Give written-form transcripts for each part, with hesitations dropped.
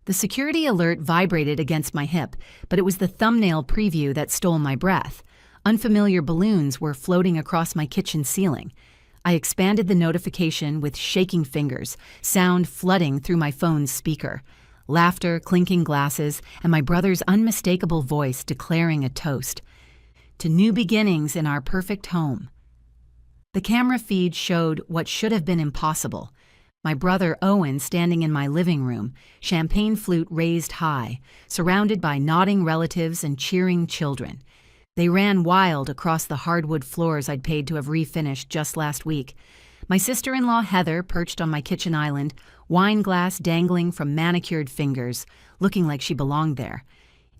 The security alert vibrated against my hip, but it was the thumbnail preview that stole my breath. Unfamiliar balloons were floating across my kitchen ceiling. I expanded the notification with shaking fingers, sound flooding through my phone's speaker. Laughter, clinking glasses, and my brother's unmistakable voice declaring a toast. To new beginnings in our perfect home. The camera feed showed what should have been impossible. My brother Owen standing in my living room, champagne flute raised high, surrounded by nodding relatives and cheering children. They ran wild across the hardwood floors I'd paid to have refinished just last week. My sister-in-law Heather perched on my kitchen island, wine glass dangling from manicured fingers, looking like she belonged there.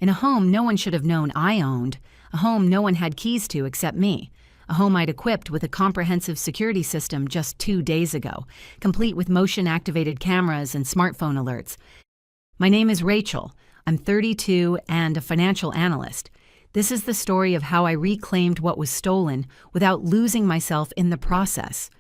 In a home no one should have known I owned, a home no one had keys to except me. A home I'd equipped with a comprehensive security system just 2 days ago, complete with motion-activated cameras and smartphone alerts. My name is Rachel. I'm 32 and a financial analyst. This is the story of how I reclaimed what was stolen without losing myself in the process.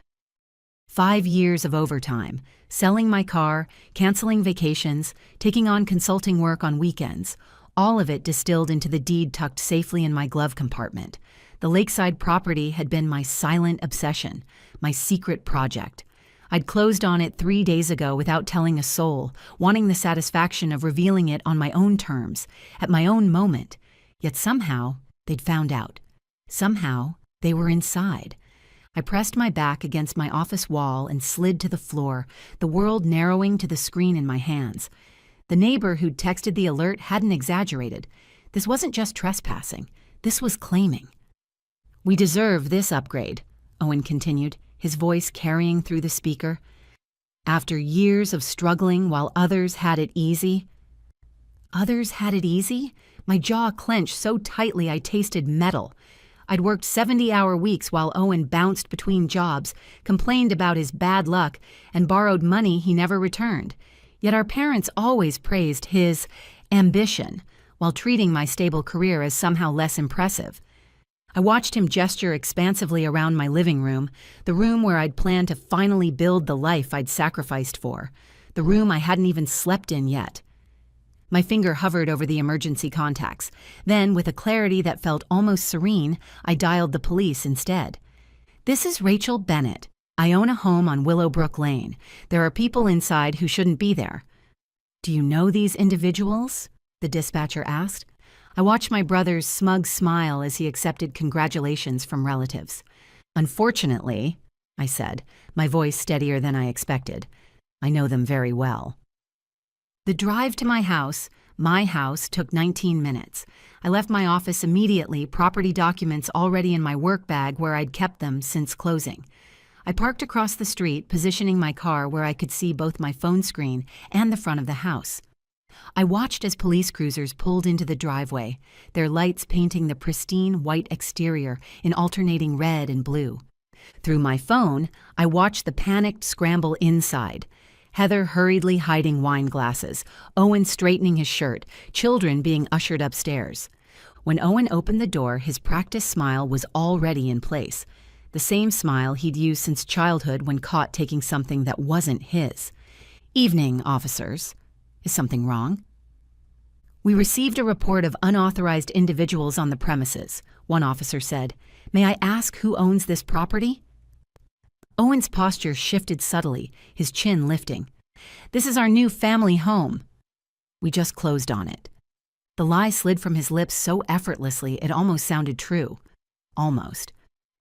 5 years of overtime, selling my car, canceling vacations, taking on consulting work on weekends, all of it distilled into the deed tucked safely in my glove compartment. The lakeside property had been my silent obsession, my secret project. I'd closed on it 3 days ago without telling a soul, wanting the satisfaction of revealing it on my own terms, at my own moment. Yet somehow, they'd found out. Somehow, they were inside. I pressed my back against my office wall and slid to the floor, the world narrowing to the screen in my hands. The neighbor who'd texted the alert hadn't exaggerated. This wasn't just trespassing. This was claiming. "We deserve this upgrade," Owen continued, his voice carrying through the speaker. "After years of struggling while others had it easy." Others had it easy? My jaw clenched so tightly I tasted metal. I'd worked 70-hour weeks while Owen bounced between jobs, complained about his bad luck, and borrowed money he never returned. Yet our parents always praised his ambition, while treating my stable career as somehow less impressive. I watched him gesture expansively around my living room, the room where I'd planned to finally build the life I'd sacrificed for, the room I hadn't even slept in yet. My finger hovered over the emergency contacts. Then, with a clarity that felt almost serene, I dialed the police instead. "This is Rachel Bennett. I own a home on Willowbrook Lane. There are people inside who shouldn't be there." "Do you know these individuals?" the dispatcher asked. I watched my brother's smug smile as he accepted congratulations from relatives. "Unfortunately," I said, my voice steadier than I expected, "I know them very well." The drive to my house, took 19 minutes. I left my office immediately, property documents already in my work bag where I'd kept them since closing. I parked across the street, positioning my car where I could see both my phone screen and the front of the house. I watched as police cruisers pulled into the driveway, their lights painting the pristine white exterior in alternating red and blue. Through my phone, I watched the panicked scramble inside. Heather hurriedly hiding wine glasses, Owen straightening his shirt, children being ushered upstairs. When Owen opened the door, his practiced smile was already in place, the same smile he'd used since childhood when caught taking something that wasn't his. "Evening, officers. Is something wrong?" "We received a report of unauthorized individuals on the premises," one officer said. "May I ask who owns this property?" Owen's posture shifted subtly, his chin lifting. "This is our new family home. We just closed on it." The lie slid from his lips so effortlessly it almost sounded true. Almost.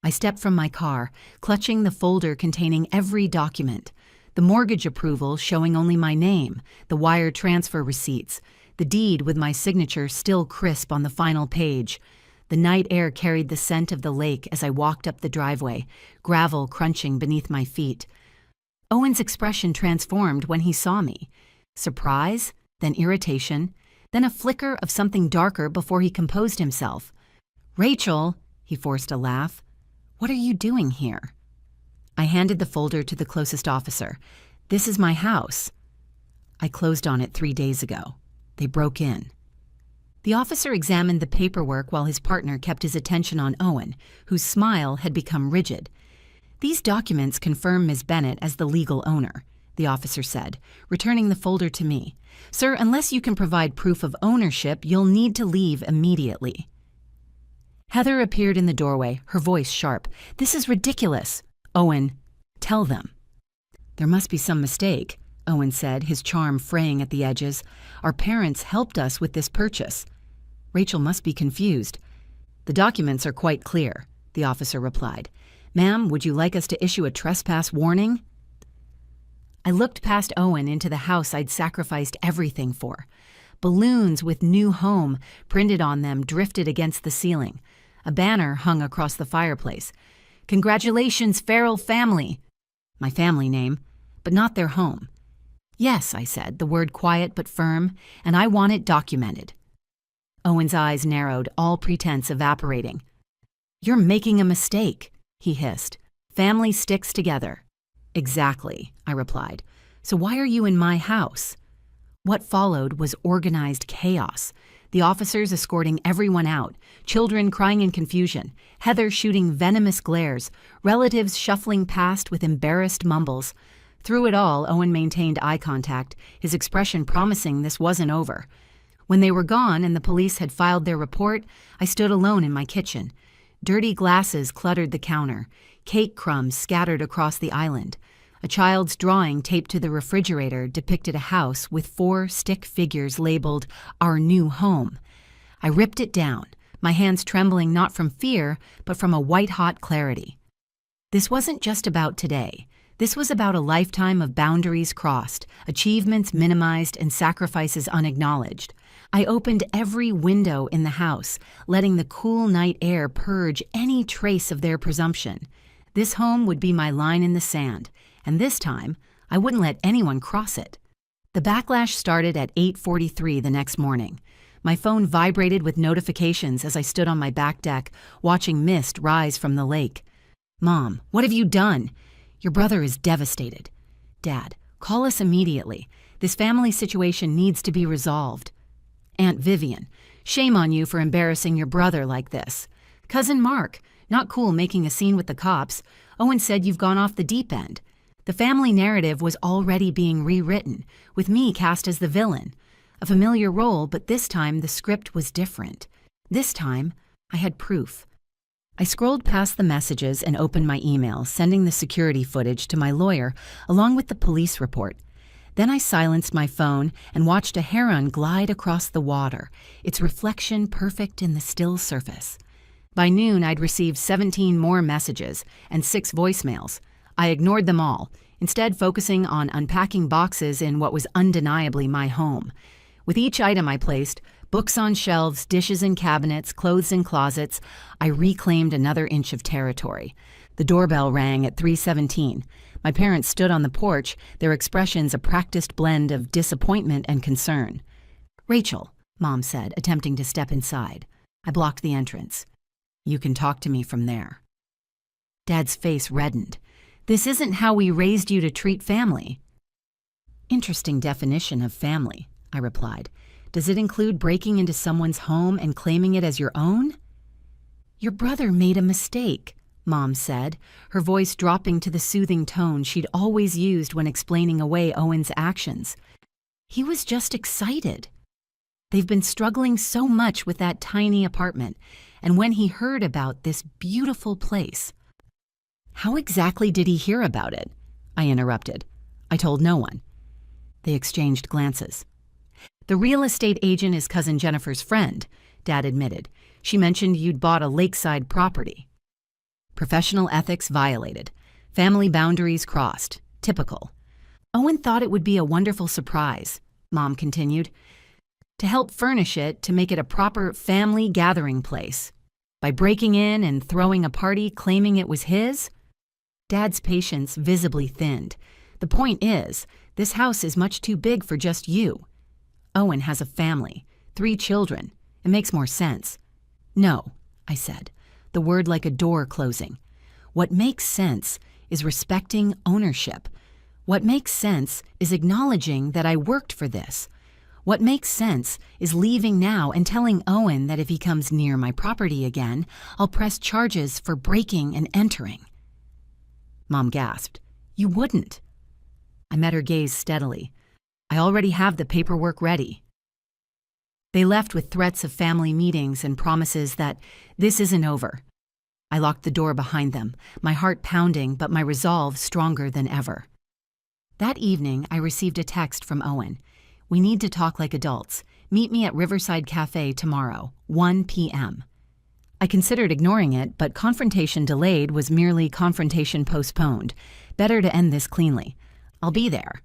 I stepped from my car, clutching the folder containing every document. The mortgage approval showing only my name, the wire transfer receipts, the deed with my signature still crisp on the final page. The night air carried the scent of the lake as I walked up the driveway, gravel crunching beneath my feet. Owen's expression transformed when he saw me. Surprise, then irritation, then a flicker of something darker before he composed himself. "Rachel," he forced a laugh, "what are you doing here?" I handed the folder to the closest officer. "This is my house. I closed on it 3 days ago. They broke in." The officer examined the paperwork while his partner kept his attention on Owen, whose smile had become rigid. "These documents confirm Ms. Bennett as the legal owner," the officer said, returning the folder to me. "Sir, unless you can provide proof of ownership, you'll need to leave immediately." Heather appeared in the doorway, her voice sharp. "This is ridiculous." "Owen, tell them." "There must be some mistake," Owen said, his charm fraying at the edges. "Our parents helped us with this purchase." "Rachel must be confused." "The documents are quite clear," the officer replied. "Ma'am, would you like us to issue a trespass warning?" I looked past Owen into the house I'd sacrificed everything for. Balloons with "new home" printed on them drifted against the ceiling. A banner hung across the fireplace. "Congratulations, Farrell family." My family name, but not their home. "Yes," I said, the word quiet but firm, "and I want it documented." Owen's eyes narrowed, all pretense evaporating. "You're making a mistake," he hissed. "Family sticks together." "Exactly," I replied. "So why are you in my house?" What followed was organized chaos. The officers escorting everyone out, children crying in confusion, Heather shooting venomous glares, relatives shuffling past with embarrassed mumbles. Through it all, Owen maintained eye contact, his expression promising this wasn't over. When they were gone and the police had filed their report, I stood alone in my kitchen. Dirty glasses cluttered the counter, cake crumbs scattered across the island. A child's drawing taped to the refrigerator depicted a house with 4 stick figures labeled "Our New Home." I ripped it down, my hands trembling not from fear, but from a white-hot clarity. This wasn't just about today. This was about a lifetime of boundaries crossed, achievements minimized, and sacrifices unacknowledged. I opened every window in the house, letting the cool night air purge any trace of their presumption. This home would be my line in the sand, and this time, I wouldn't let anyone cross it. The backlash started at 8:43 the next morning. My phone vibrated with notifications as I stood on my back deck, watching mist rise from the lake. "Mom, what have you done?" "Your brother is devastated." "Dad, call us immediately. This family situation needs to be resolved." "Aunt Vivian, shame on you for embarrassing your brother like this." "Cousin Mark, not cool making a scene with the cops. Owen said you've gone off the deep end." The family narrative was already being rewritten, with me cast as the villain. A familiar role, but this time the script was different. This time, I had proof. I scrolled past the messages and opened my email, sending the security footage to my lawyer, along with the police report. Then I silenced my phone and watched a heron glide across the water, its reflection perfect in the still surface. By noon, I'd received 17 more messages and 6 voicemails. I ignored them all, instead focusing on unpacking boxes in what was undeniably my home. With each item I placed, books on shelves, dishes in cabinets, clothes in closets, I reclaimed another inch of territory. The doorbell rang at 3:17. My parents stood on the porch, their expressions a practiced blend of disappointment and concern. "Rachel," Mom said, attempting to step inside. I blocked the entrance. "You can talk to me from there." Dad's face reddened. "This isn't how we raised you to treat family." "Interesting definition of family," I replied. "Does it include breaking into someone's home and claiming it as your own?" "Your brother made a mistake," Mom said, her voice dropping to the soothing tone she'd always used when explaining away Owen's actions. "He was just excited. They've been struggling so much with that tiny apartment, and when he heard about this beautiful place—" "How exactly did he hear about it?" I interrupted. "I told no one." They exchanged glances. "The real estate agent is Cousin Jennifer's friend," Dad admitted. "She mentioned you'd bought a lakeside property." Professional ethics violated. Family boundaries crossed. Typical. "Owen thought it would be a wonderful surprise," Mom continued, "to help furnish it to make it a proper family gathering place. By breaking in and throwing a party claiming it was his?" Dad's patience visibly thinned. "The point is, this house is much too big for just you. Owen has a family, 3 children. It makes more sense." "No," I said, the word like a door closing. "What makes sense is respecting ownership. What makes sense is acknowledging that I worked for this. What makes sense is leaving now and telling Owen that if he comes near my property again, I'll press charges for breaking and entering." Mom gasped. "You wouldn't." I met her gaze steadily. I already have the paperwork ready. They left with threats of family meetings and promises that this isn't over. I locked the door behind them, my heart pounding but my resolve stronger than ever. That evening, I received a text from Owen. "We need to talk like adults. Meet me at Riverside Cafe tomorrow, 1 p.m. I considered ignoring it, but confrontation delayed was merely confrontation postponed. Better to end this cleanly. I'll be there.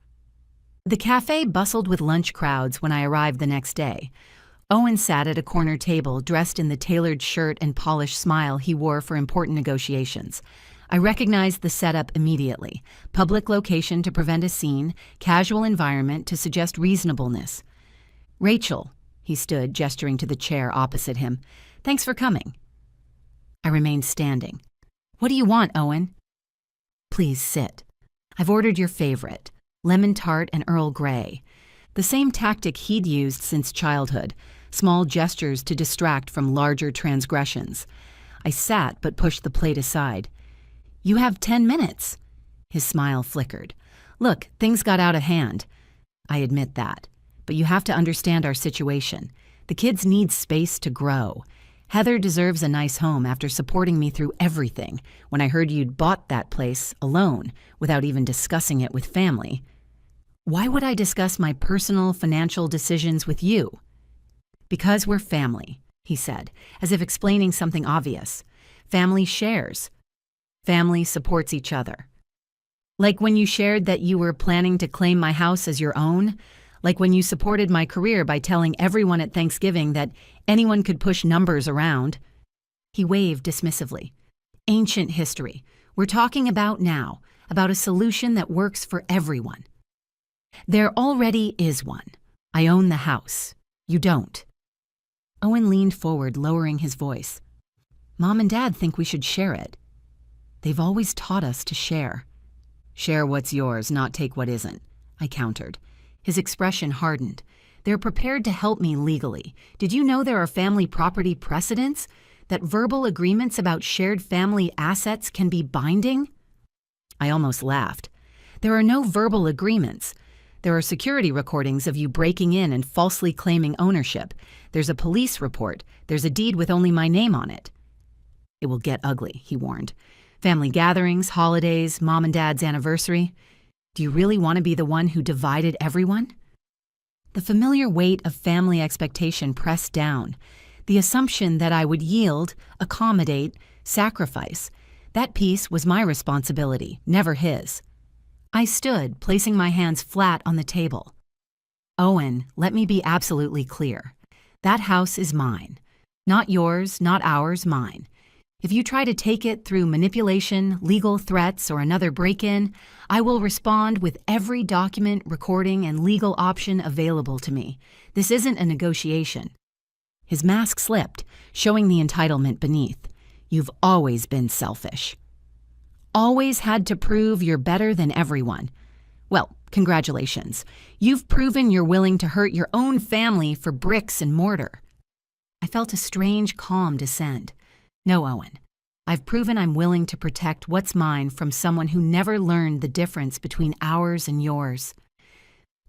The cafe bustled with lunch crowds when I arrived the next day. Owen sat at a corner table, dressed in the tailored shirt and polished smile he wore for important negotiations. I recognized the setup immediately. Public location to prevent a scene, casual environment to suggest reasonableness. "Rachel," he stood, gesturing to the chair opposite him. "Thanks for coming." I remained standing. "What do you want, Owen?" "Please sit. I've ordered your favorite, lemon tart and Earl Grey." The same tactic he'd used since childhood, small gestures to distract from larger transgressions. I sat but pushed the plate aside. "You have 10 minutes." His smile flickered. "Look, things got out of hand." "I admit that. But you have to understand our situation. The kids need space to grow. Heather deserves a nice home after supporting me through everything. When I heard you'd bought that place alone, without even discussing it with family. Why would I discuss my personal financial decisions with you?" "Because we're family," he said, as if explaining something obvious. "Family shares. Family supports each other. Like when you shared that you were planning to claim my house as your own? Like when you supported my career by telling everyone at Thanksgiving that anyone could push numbers around?" He waved dismissively. "Ancient history. We're talking about now, about a solution that works for everyone." "There already is one. I own the house. You don't." Owen leaned forward, lowering his voice. "Mom and Dad think we should share it. They've always taught us to share." "Share what's yours, not take what isn't," I countered. His expression hardened. "They're prepared to help me legally. Did you know there are family property precedents? That verbal agreements about shared family assets can be binding?" I almost laughed. "There are no verbal agreements. There are security recordings of you breaking in and falsely claiming ownership. There's a police report. There's a deed with only my name on it." "It will get ugly," he warned. "Family gatherings, holidays, Mom and Dad's anniversary. Do you really want to be the one who divided everyone?" The familiar weight of family expectation pressed down. The assumption that I would yield, accommodate, sacrifice. That piece was my responsibility, never his. I stood, placing my hands flat on the table. "Owen, let me be absolutely clear. That house is mine. Not yours, not ours, mine. If you try to take it through manipulation, legal threats, or another break-in, I will respond with every document, recording, and legal option available to me. This isn't a negotiation." His mask slipped, showing the entitlement beneath. "You've always been selfish. Always had to prove you're better than everyone. Well, congratulations. You've proven you're willing to hurt your own family for bricks and mortar." I felt a strange calm descend. "No, Owen. I've proven I'm willing to protect what's mine from someone who never learned the difference between ours and yours."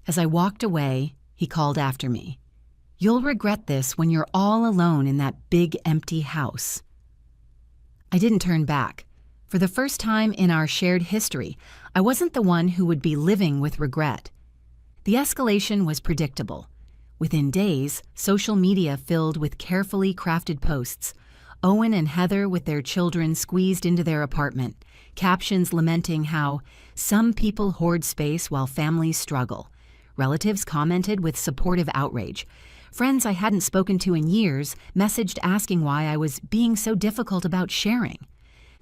As I walked away, he called after me. "You'll regret this when you're all alone in that big empty house." I didn't turn back. For the first time in our shared history, I wasn't the one who would be living with regret. The escalation was predictable. Within days, social media filled with carefully crafted posts. Owen and Heather with their children squeezed into their apartment, captions lamenting how some people hoard space while families struggle. Relatives commented with supportive outrage. Friends I hadn't spoken to in years messaged asking why I was being so difficult about sharing.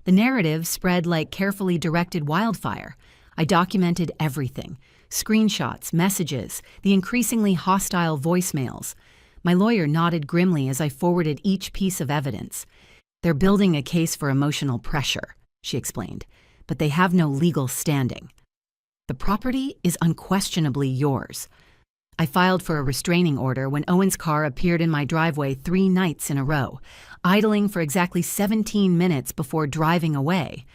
The narrative spread like carefully directed wildfire. I documented everything: screenshots, messages, the increasingly hostile voicemails. My lawyer nodded grimly as I forwarded each piece of evidence. "They're building a case for emotional pressure," she explained, "but they have no legal standing. The property is unquestionably yours." I filed for a restraining order when Owen's car appeared in my driveway 3 nights in a row, idling for exactly 17 minutes before driving away.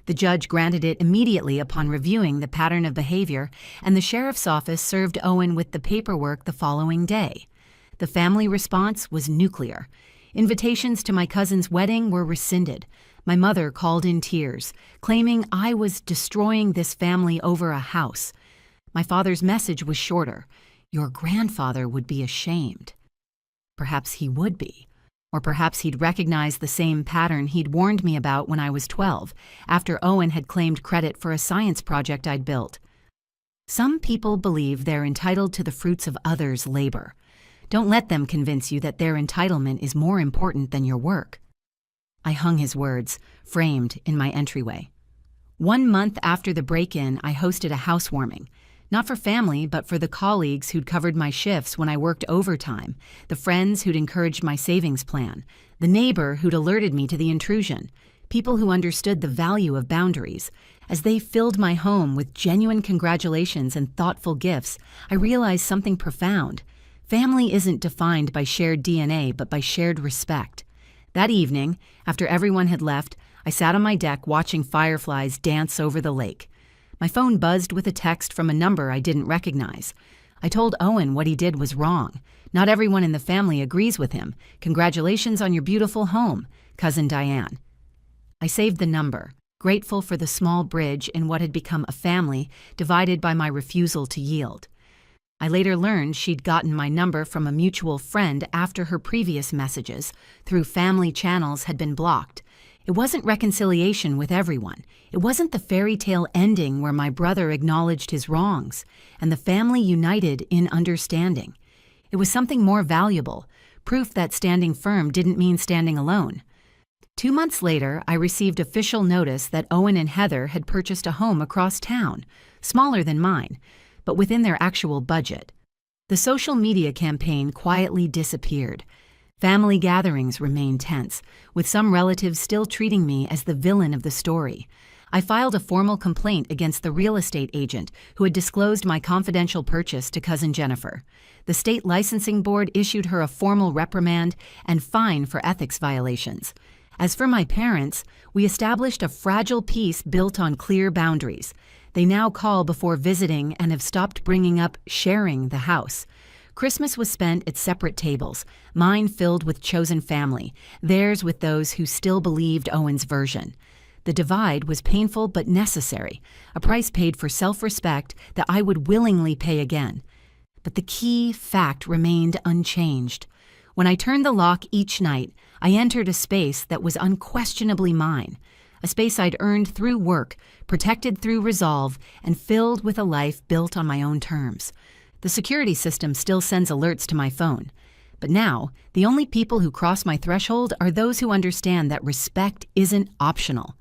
The judge granted it immediately upon reviewing the pattern of behavior, and the sheriff's office served Owen with the paperwork the following day. The family response was nuclear. Invitations to my cousin's wedding were rescinded. My mother called in tears, claiming I was destroying this family over a house. My father's message was shorter. Your grandfather would be ashamed. Perhaps he would be. Or perhaps he'd recognize the same pattern he'd warned me about when I was 12, after Owen had claimed credit for a science project I'd built. Some people believe they're entitled to the fruits of others' labor. Don't let them convince you that their entitlement is more important than your work. I hung his words, framed in my entryway. 1 month after the break-in, I hosted a housewarming. Not for family, but for the colleagues who'd covered my shifts when I worked overtime, the friends who'd encouraged my savings plan, the neighbor who'd alerted me to the intrusion, people who understood the value of boundaries. As they filled my home with genuine congratulations and thoughtful gifts, I realized something profound. Family isn't defined by shared DNA, but by shared respect. That evening, after everyone had left, I sat on my deck watching fireflies dance over the lake. My phone buzzed with a text from a number I didn't recognize. I told Owen what he did was wrong. Not everyone in the family agrees with him. Congratulations on your beautiful home, Cousin Diane. I saved the number, grateful for the small bridge in what had become a family divided by my refusal to yield. I later learned she'd gotten my number from a mutual friend after her previous messages, through family channels, had been blocked. It wasn't reconciliation with everyone. It wasn't the fairy tale ending where my brother acknowledged his wrongs and the family united in understanding. It was something more valuable, proof that standing firm didn't mean standing alone. 2 months later, I received official notice that Owen and Heather had purchased a home across town, smaller than mine, but within their actual budget. The social media campaign quietly disappeared. Family gatherings remained tense, with some relatives still treating me as the villain of the story. I filed a formal complaint against the real estate agent who had disclosed my confidential purchase to Cousin Jennifer. The state licensing board issued her a formal reprimand and fine for ethics violations. As for my parents, we established a fragile peace built on clear boundaries. They now call before visiting and have stopped bringing up sharing the house. Christmas was spent at separate tables, mine filled with chosen family, theirs with those who still believed Owen's version. The divide was painful but necessary, a price paid for self-respect that I would willingly pay again. But the key fact remained unchanged. When I turned the lock each night, I entered a space that was unquestionably mine, a space I'd earned through work, protected through resolve, and filled with a life built on my own terms. The security system still sends alerts to my phone. But now, the only people who cross my threshold are those who understand that respect isn't optional.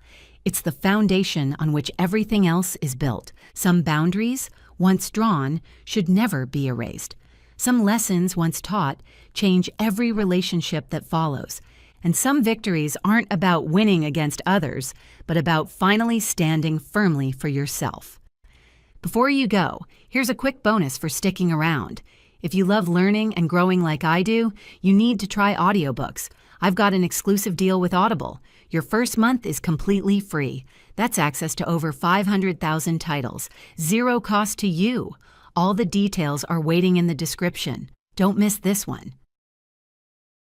It's the foundation on which everything else is built. Some boundaries, once drawn, should never be erased. Some lessons, once taught, change every relationship that follows. And some victories aren't about winning against others, but about finally standing firmly for yourself. Before you go, here's a quick bonus for sticking around. If you love learning and growing like I do, you need to try audiobooks. I've got an exclusive deal with Audible. Your first month is completely free. That's access to over 500,000 titles. Zero cost to you. All the details are waiting in the description. Don't miss this one.